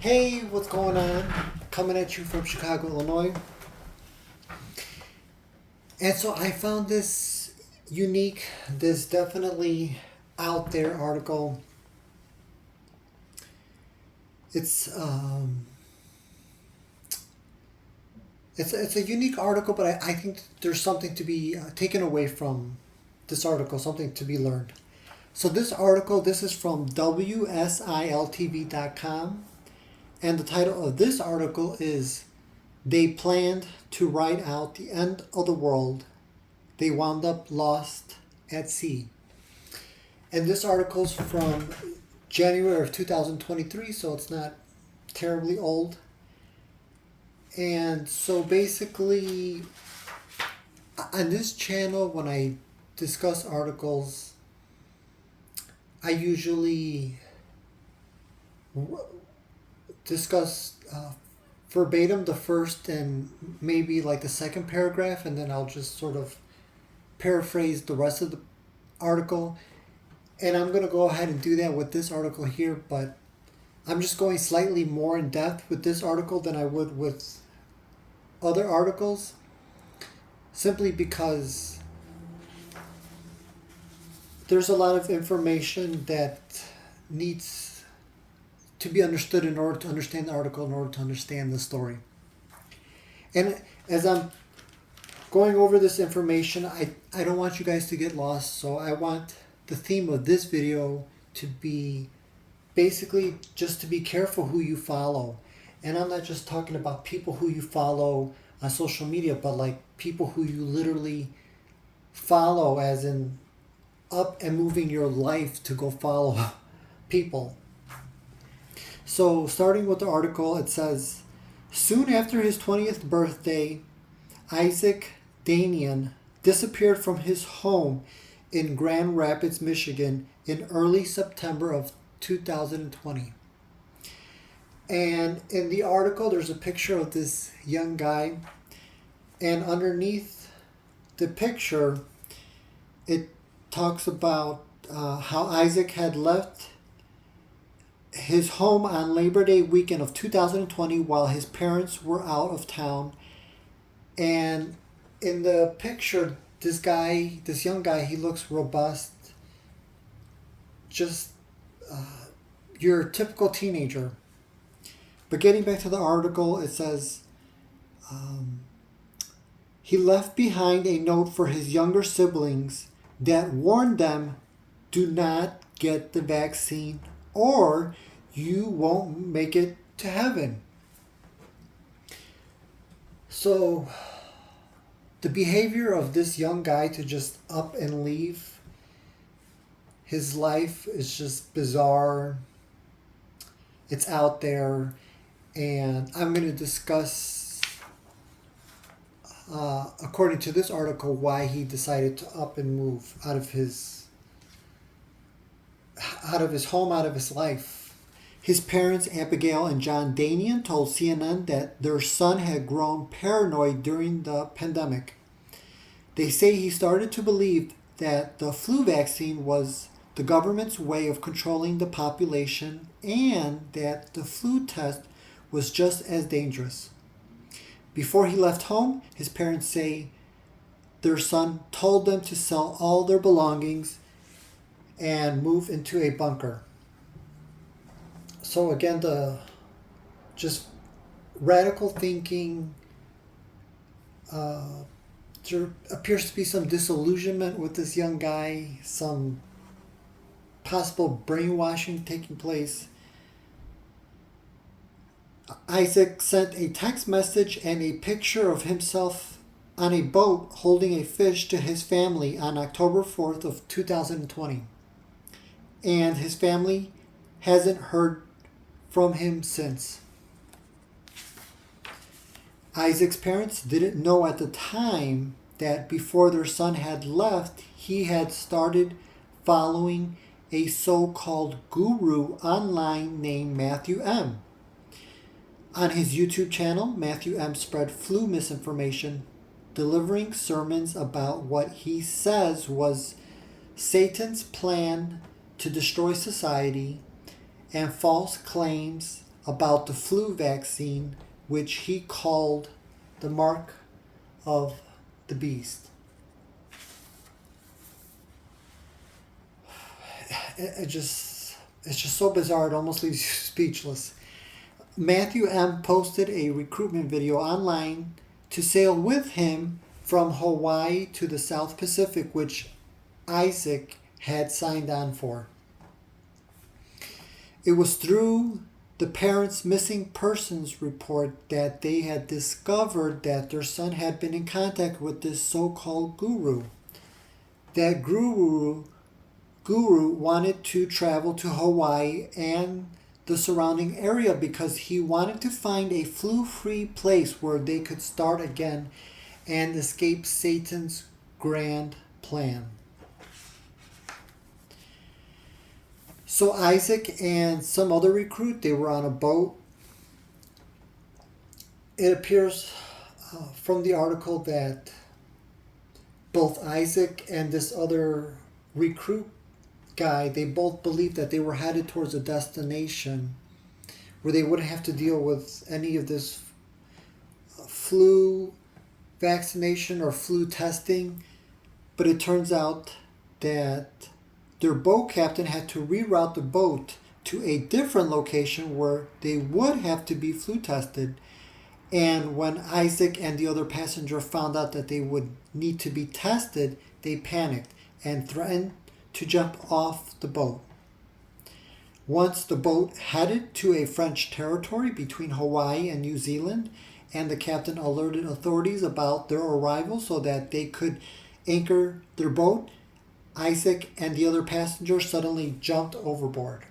Hey, what's going on? Coming at you from Chicago, Illinois. And so I found this unique, this definitely out there article. It's um, it's a unique article, but I think there's something to be taken away from this article, something to be learned. So this article, this is from WSILTV.com, and the title of this article is "They Planned to Ride Out the End of the World. They Wound Up Lost at Sea." And this article's from January of 2023, so it's not terribly old. And so basically, on this channel, when I discuss articles, I usually discuss verbatim the first and maybe like the second paragraph, and then I'll just sort of paraphrase the rest of the article. And I'm going to go ahead and do that with this article here, but I'm just going slightly more in depth with this article than I would with other articles, simply because there's a lot of information that needs to be understood in order to understand the article, in order to understand the story. And as I'm going over this information, I don't want you guys to get lost, so I want the theme of this video to be basically just to be careful who you follow. And I'm not just talking about people who you follow on social media, but like people who you literally follow, as in up and moving your life to go follow people. So starting with the article, it says, soon after his 20th birthday, Isaac Danian disappeared from his home in Grand Rapids, Michigan in early September of 2020. And in the article, there's a picture of this young guy. And underneath the picture, it talks about how Isaac had left his home on Labor Day weekend of 2020 while his parents were out of town. And in the picture, this young guy, he looks robust. Just your typical teenager. But getting back to the article, it says he left behind a note for his younger siblings that warned them, do not get the vaccine or you won't make it to heaven. So the behavior of this young guy to just up and leave his life is just bizarre. It's out there, and I'm going to discuss, according to this article, why he decided to up and move out of his home, out of his life. His parents, Abigail and John Danian, told CNN that their son had grown paranoid during the pandemic. They say he started to believe that the flu vaccine was the government's way of controlling the population and that the flu test was just as dangerous. Before he left home, his parents say their son told them to sell all their belongings and move into a bunker. So again, the just radical thinking, there appears to be some disillusionment with this young guy, some possible brainwashing taking place. Isaac sent a text message and a picture of himself on a boat holding a fish to his family on October 4th of 2020. And his family hasn't heard from him since. Isaac's parents didn't know at the time that before their son had left, he had started following a so-called guru online named Matthew M. On his YouTube channel, Matthew M spread flu misinformation, delivering sermons about what he says was Satan's plan to destroy society and false claims about the flu vaccine, which he called the mark of the beast. It's just so bizarre, it almost leaves you speechless. Matthew M. posted a recruitment video online to sail with him from Hawaii to the South Pacific, which Isaac had signed on for. It was through the parents' missing persons report that they had discovered that their son had been in contact with this so-called guru. That guru wanted to travel to Hawaii and the surrounding area because he wanted to find a flu-free place where they could start again and escape Satan's grand plan. So Isaac and some other recruit, they were on a boat. It appears from the article that both Isaac and this other recruit guy, they both believed that they were headed towards a destination where they wouldn't have to deal with any of this flu vaccination or flu testing. But it turns out that their boat captain had to reroute the boat to a different location where they would have to be flu tested. And when Isaac and the other passenger found out that they would need to be tested, they panicked and threatened to jump off the boat. Once the boat headed to a French territory between Hawaii and New Zealand, and the captain alerted authorities about their arrival so that they could anchor their boat, Isaac and the other passenger suddenly jumped overboard.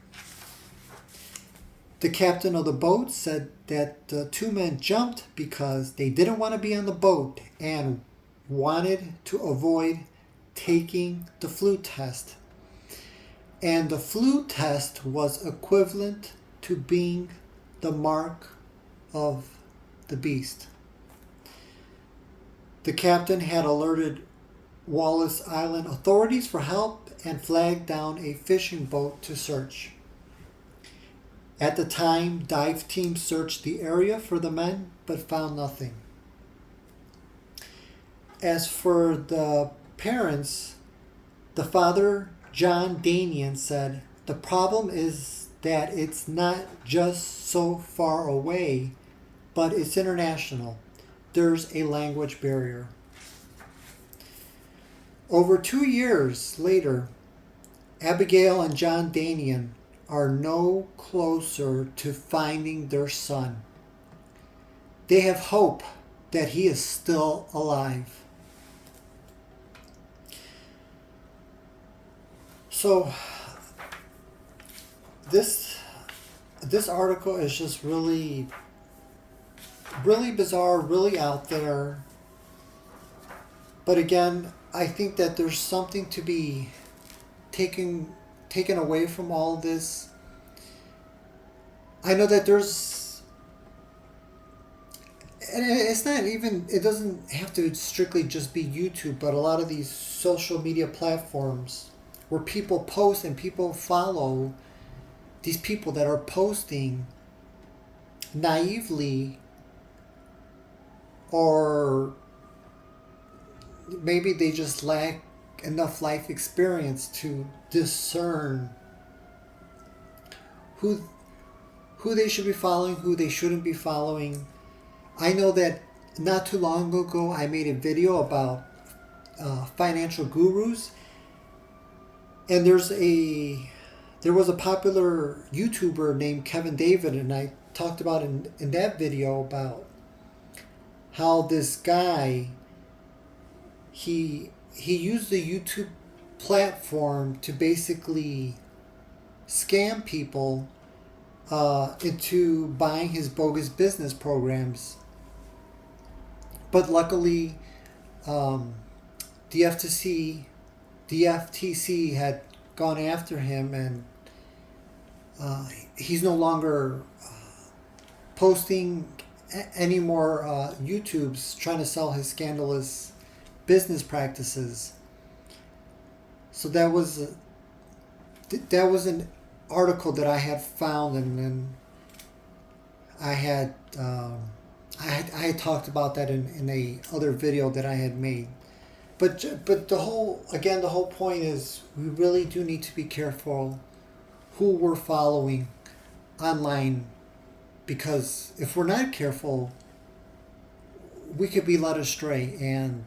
The captain of the boat said that the two men jumped because they didn't want to be on the boat and wanted to avoid taking the flu test. And the flu test was equivalent to being the mark of the beast. The captain had alerted Wallis Island authorities for help and flagged down a fishing boat to search. At the time, dive teams searched the area for the men but found nothing. As for the parents, the father, John Danian, said, "The problem is that it's not just so far away, but it's international. There's a language barrier." Over 2 years later, Abigail and John Danian are no closer to finding their son. They have hope that he is still alive. So this article is just really bizarre, really out there. But again, I think that there's something to be taken away from all this. I know that there's, and it's not even, it doesn't have to strictly just be YouTube, but a lot of these social media platforms where people post and people follow these people that are posting naively, or maybe they just lack enough life experience to discern who they should be following, who they shouldn't be following. I know that not too long ago I made a video about financial gurus, and there was a popular YouTuber named Kevin David, and I talked about in that video about how this guy, he used the YouTube platform to basically scam people into buying his bogus business programs. But luckily, the FTC had gone after him, and he's no longer posting any more YouTubes trying to sell his scandalous business practices. So that was an article that I had found, and I had I had talked about that in a other video that I had made. But the whole point is we really do need to be careful who we're following online, because if we're not careful, we could be led astray. And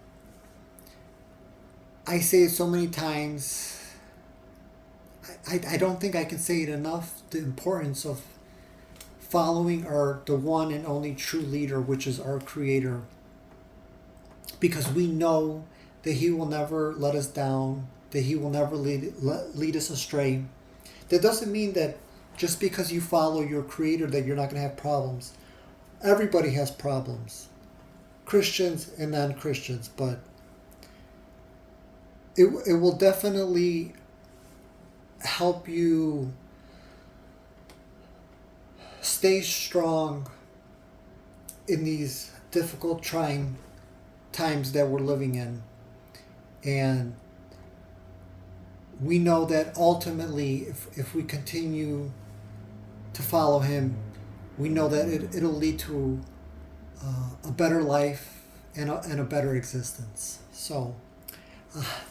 I say it so many times, I don't think I can say it enough, the importance of following the one and only true leader, which is our Creator, because we know that He will never let us down, that He will never lead us astray. That doesn't mean that just because you follow your Creator that you're not going to have problems. Everybody has problems, Christians and non-Christians, but it will definitely help you stay strong in these difficult, trying times that we're living in. And we know that ultimately, if we continue to follow Him, we know that it'll lead to a better life and a better existence. So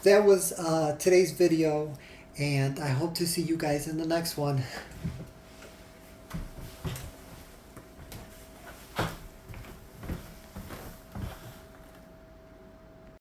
that was today's video, and I hope to see you guys in the next one.